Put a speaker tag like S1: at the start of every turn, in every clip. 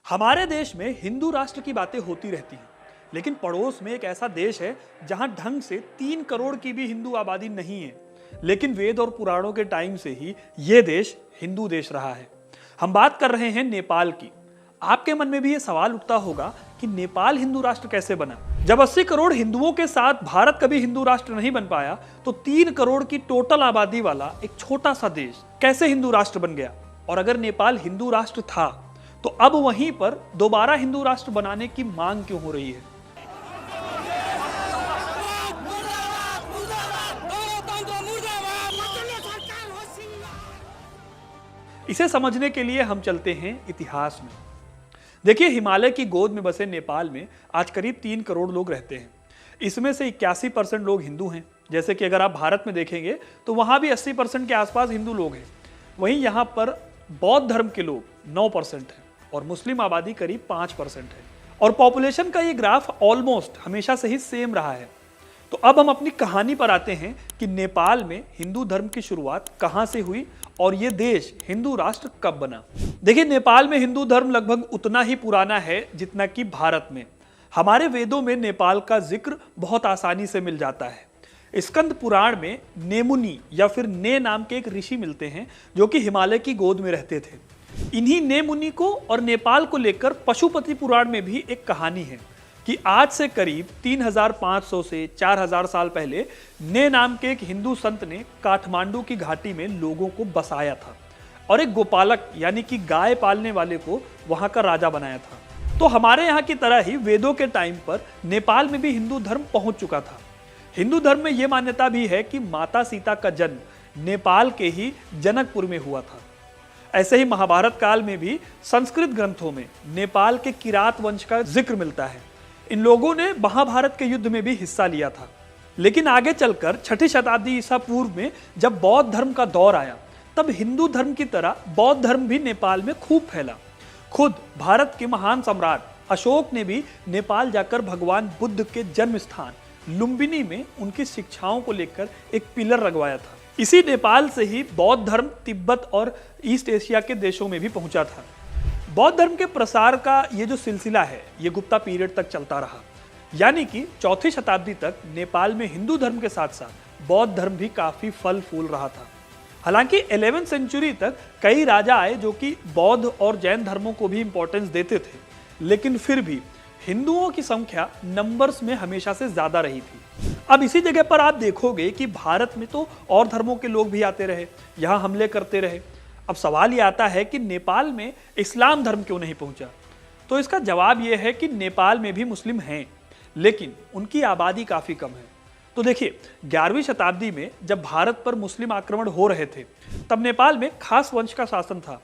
S1: हमारे देश में हिंदू राष्ट्र की बातें होती रहती हैं, लेकिन पड़ोस में एक ऐसा देश है जहां ढंग से 3 करोड़ की भी हिंदू आबादी नहीं है। लेकिन वेद और पुराणों के टाइम से ही यह देश हिंदू देश रहा है। हम बात कर रहे हैं नेपाल की। आपके मन में भी ये सवाल उठता होगा कि नेपाल हिंदू राष्ट्र कैसे बना। जब 80 करोड़ हिंदुओं के साथ भारत कभी हिंदू राष्ट्र नहीं बन पाया, तो 3 करोड़ की टोटल आबादी वाला एक छोटा सा देश कैसे हिंदू राष्ट्र बन गया। और अगर नेपाल हिंदू राष्ट्र था, तो अब वहीं पर दोबारा हिंदू राष्ट्र बनाने की मांग क्यों हो रही है। इसे समझने के लिए हम चलते हैं इतिहास में। देखिए, हिमालय की गोद में बसे नेपाल में आज करीब 3 करोड़ लोग रहते हैं। इसमें से 81% लोग हिंदू हैं। जैसे कि अगर आप भारत में देखेंगे तो वहां भी 80% के आसपास हिंदू लोग हैं। वहीं यहां पर बौद्ध धर्म के लोग 9% हैं और मुस्लिम आबादी करीब 5% है। और पॉपुलेशन का ये ग्राफ ऑलमोस्ट हमेशा से ही सेम रहा है। तो अब हम अपनी कहानी पर आते हैं कि नेपाल में हिंदू धर्म की शुरुआत कहां से हुई और ये देश हिंदू राष्ट्र कब बना। देखिए, नेपाल में हिंदू धर्म लगभग उतना ही पुराना है जितना कि भारत में। हमारे वेदों में नेपाल का जिक्र बहुत आसानी से मिल जाता है। स्कंद पुराण में नेमुनी या फिर ने नाम के एक ऋषि मिलते हैं जो कि हिमालय की गोद में रहते थे। इन्हीं नेमुनी को और नेपाल को लेकर पशुपति पुराण में भी एक कहानी है कि आज से करीब 3500 से 4000 साल पहले ने नाम के एक हिंदू संत ने काठमांडू की घाटी में लोगों को बसाया था और एक गोपालक यानी कि गाय पालने वाले को वहां का राजा बनाया था। तो हमारे यहाँ की तरह ही वेदों के टाइम पर नेपाल में भी हिंदू धर्म पहुंच चुका था। हिंदू धर्म में यह मान्यता भी है कि माता सीता का जन्म नेपाल के ही जनकपुर में हुआ था। ऐसे ही महाभारत काल में भी संस्कृत ग्रंथों में नेपाल के किरात वंश का जिक्र मिलता है। इन लोगों ने महाभारत के युद्ध में भी हिस्सा लिया था। लेकिन आगे चलकर 6ठी शताब्दी ईसा पूर्व में जब बौद्ध धर्म का दौर आया, तब हिंदू धर्म की तरह बौद्ध धर्म भी नेपाल में खूब फैला। खुद भारत के महान सम्राट अशोक ने भी नेपाल जाकर भगवान बुद्ध के जन्म स्थान लुम्बिनी में उनकी शिक्षाओं को लेकर एक पिलर लगवाया था। इसी नेपाल से ही बौद्ध धर्म तिब्बत और ईस्ट एशिया के देशों में भी पहुंचा था। बौद्ध धर्म के प्रसार का ये जो सिलसिला है, ये गुप्ता पीरियड तक चलता रहा। यानी कि 4ठी शताब्दी तक नेपाल में हिंदू धर्म के साथ साथ बौद्ध धर्म भी काफी फल फूल रहा था। हालांकि 11वीं सेंचुरी तक कई राजा आए जो कि बौद्ध और जैन धर्मों को भी इंपॉर्टेंस देते थे, लेकिन फिर भी हिंदुओं की संख्या नंबर्स में हमेशा से ज्यादा रही थी। अब इसी जगह पर आप देखोगे कि भारत में तो और धर्मों के लोग भी आते रहे, यहाँ हमले करते रहे। अब सवाल ये आता है कि नेपाल में इस्लाम धर्म क्यों नहीं पहुंचा। तो इसका जवाब यह है कि नेपाल में भी मुस्लिम हैं, लेकिन उनकी आबादी काफी कम है। तो देखिए, 11वीं शताब्दी में जब भारत पर मुस्लिम आक्रमण हो रहे थे, तब नेपाल में खास वंश का शासन था।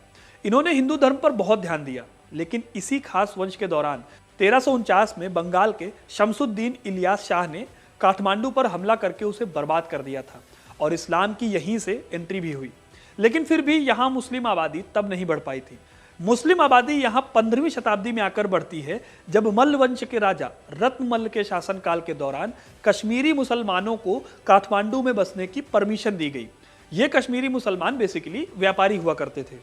S1: इन्होंने हिंदू धर्म पर बहुत ध्यान दिया, लेकिन इसी खास वंश के दौरान 1349 में बंगाल के शमसुद्दीन इलियास शाह ने काठमांडू पर हमला करके उसे बर्बाद कर दिया था और इस्लाम की यहीं से एंट्री भी हुई। लेकिन फिर भी यहाँ मुस्लिम आबादी तब नहीं बढ़ पाई थी। मुस्लिम आबादी यहाँ 15वीं शताब्दी में आकर बढ़ती है, जब मल्ल वंश के राजा रत्नमल्ल के शासनकाल के दौरान कश्मीरी मुसलमानों को काठमांडू में बसने की परमिशन दी गई। ये कश्मीरी मुसलमान बेसिकली व्यापारी हुआ करते थे।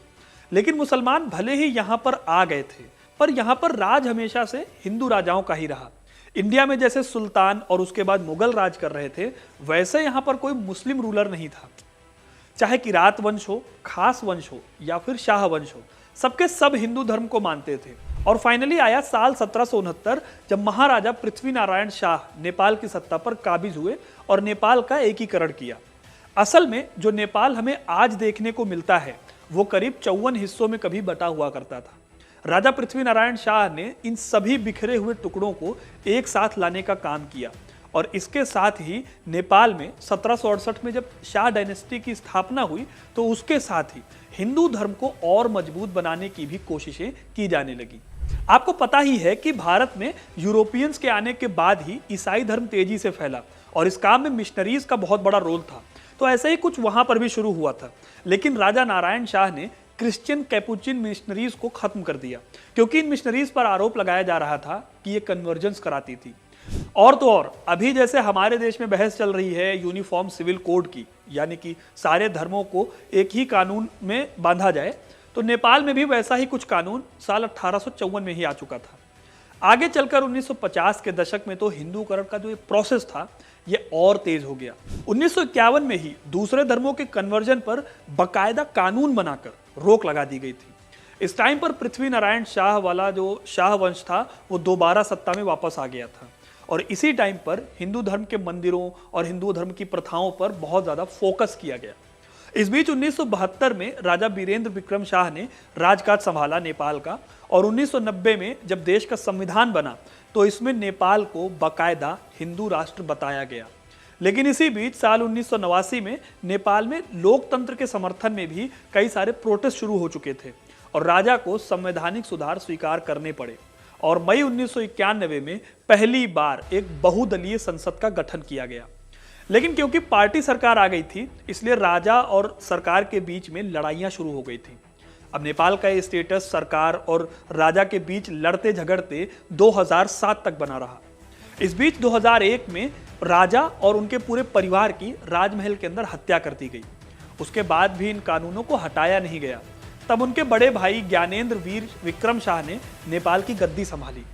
S1: लेकिन मुसलमान भले ही यहाँ पर आ गए थे, पर यहाँ पर राज हमेशा से हिंदू राजाओं का ही रहा। इंडिया में जैसे सुल्तान और उसके बाद मुगल राज कर रहे थे, वैसे यहाँ पर कोई मुस्लिम रूलर नहीं था। चाहे किरात वंश हो, खास वंश हो या फिर शाह वंश हो, सबके सब हिंदू धर्म को मानते थे। और फाइनली आया साल 1769, जब महाराजा पृथ्वी नारायण शाह नेपाल की सत्ता पर काबिज हुए और नेपाल का एकीकरण किया। असल में जो नेपाल हमें आज देखने को मिलता है, वो करीब 54 हिस्सों में कभी बटा हुआ करता था। राजा पृथ्वी नारायण शाह ने इन सभी बिखरे हुए टुकड़ों को एक साथ लाने का काम किया और इसके साथ ही नेपाल में 1768 में जब शाह डायनेस्टी की स्थापना हुई, तो उसके साथ ही हिंदू धर्म को और मजबूत बनाने की भी कोशिशें की जाने लगी। आपको पता ही है कि भारत में यूरोपियंस के आने के बाद ही ईसाई धर्म तेजी से फैला और इस काम में मिशनरीज का बहुत बड़ा रोल था। तो ऐसे ही कुछ वहां पर भी शुरू हुआ था, लेकिन राजा नारायण शाह ने क्रिश्चियन कैपुचिन मिशनरीज को खत्म कर दिया, क्योंकि इन मिशनरीज पर आरोप लगाया जा रहा था कि ये कन्वर्जेंस कराती थी। और तो और, अभी जैसे हमारे देश में बहस चल रही है यूनिफॉर्म सिविल कोड की, यानी कि सारे धर्मों को एक ही कानून में बांधा जाए, तो नेपाल में भी वैसा ही कुछ कानून साल 1854 में ही आ चुका था। आगे चलकर 1950 के दशक में तो हिंदूकरण का जो प्रोसेस था ये और तेज हो गया। 1951 में ही दूसरे धर्मों के कन्वर्जन पर बकायदा कानून बनाकर रोक लगा दी गई थी। इस टाइम पर पृथ्वी नारायण शाह वाला जो शाह वंश था वो दोबारा सत्ता में वापस आ गया था और इसी टाइम पर हिंदू धर्म के मंदिरों और हिंदू धर्म की प्रथाओं पर बहुत ज्यादा फोकस किया गया। इस बीच 1972 में राजा बीरेंद्र विक्रम शाह ने राजकाज संभाला नेपाल का और 1990 में जब देश का संविधान बना तो इसमें नेपाल को बाकायदा हिंदू राष्ट्र बताया गया। लेकिन इसी बीच साल 1989 में नेपाल में लोकतंत्र के समर्थन में भी कई सारे प्रोटेस्ट शुरू हो चुके थे और राजा को संवैधानिक सुधार स्वीकार करने पड़े और मई 1991 में पहली बार एक बहुदलीय संसद का गठन किया गया। लेकिन क्योंकि पार्टी सरकार आ गई थी इसलिए राजा और सरकार के बीच में लड़ाइयां शुरू हो गई थी। अब नेपाल का ये स्टेटस सरकार और राजा के बीच लड़ते झगड़ते 2007 तक बना रहा। इस बीच 2001 में राजा और उनके पूरे परिवार की राजमहल के अंदर हत्या कर दी गई। उसके बाद भी इन कानूनों को हटाया नहीं गया। तब उनके बड़े भाई ज्ञानेंद्र वीर विक्रम शाह ने नेपाल की गद्दी संभाली।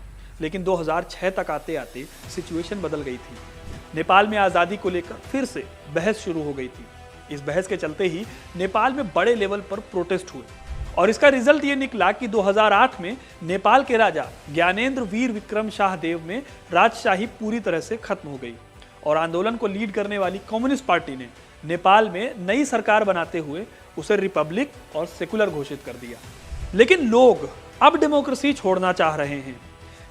S1: लेकिन 2006 तक आते आते सिचुएशन बदल गई थी। नेपाल में आज़ादी को लेकर फिर से बहस शुरू हो गई थी। इस बहस के चलते ही नेपाल में बड़े लेवल पर प्रोटेस्ट हुए और इसका रिजल्ट ये निकला कि 2008 में नेपाल के राजा ज्ञानेंद्र वीर विक्रम शाह देव में राजशाही पूरी तरह से खत्म हो गई और आंदोलन को लीड करने वाली कम्युनिस्ट पार्टी ने नेपाल में नई सरकार बनाते हुए उसे रिपब्लिक और सेकुलर घोषित कर दिया। लेकिन लोग अब डेमोक्रेसी छोड़ना चाह रहे हैं।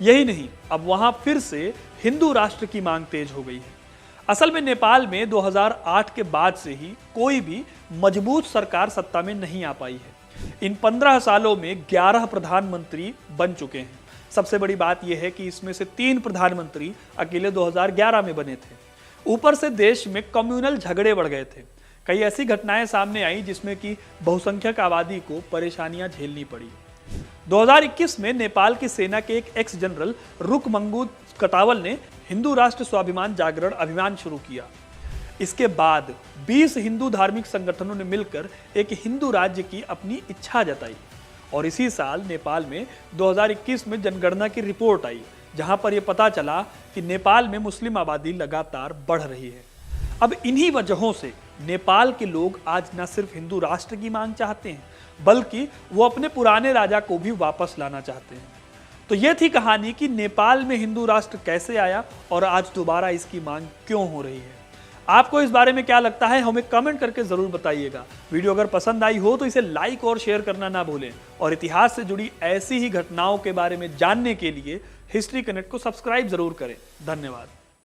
S1: यही नहीं, अब वहां फिर से हिंदू राष्ट्र की मांग तेज हो गई है। असल में नेपाल में 2008 के बाद से ही कोई भी मजबूत सरकार सत्ता में नहीं आ पाई है। इन 15 सालों में 11 प्रधानमंत्री बन चुके हैं। सबसे बड़ी बात यह है कि इसमें से 3 प्रधानमंत्री अकेले 2011 में बने थे। ऊपर से देश में कम्युनल झगड़े बढ़ गए थे। कई ऐसी घटनाएं सामने आई जिसमें कि बहुसंख्यक आबादी को परेशानियां झेलनी पड़ी। 2021 में नेपाल की सेना के एक एक्स जनरल रुकमंगू कटावल ने हिंदू राष्ट्र स्वाभिमान जागरण अभियान शुरू किया। इसके बाद 20 हिंदू धार्मिक संगठनों ने मिलकर एक हिंदू राज्य की अपनी इच्छा जताई और इसी साल नेपाल में 2021 में जनगणना की रिपोर्ट आई जहां पर यह पता चला कि नेपाल में मुस्लिम आबादी लगातार बढ़ रही है। अब इन्हीं वजहों से नेपाल के लोग आज न सिर्फ हिंदू राष्ट्र की मांग चाहते हैं बल्कि वो अपने पुराने राजा को भी वापस लाना चाहते हैं। तो ये थी कहानी कि नेपाल में हिंदू राष्ट्र कैसे आया और आज दोबारा इसकी मांग क्यों हो रही है। आपको इस बारे में क्या लगता है हमें कमेंट करके जरूर बताइएगा। वीडियो अगर पसंद आई हो तो इसे लाइक और शेयर करना ना भूलें और इतिहास से जुड़ी ऐसी ही घटनाओं के बारे में जानने के लिए हिस्ट्री कनेक्ट को सब्सक्राइब जरूर करें। धन्यवाद।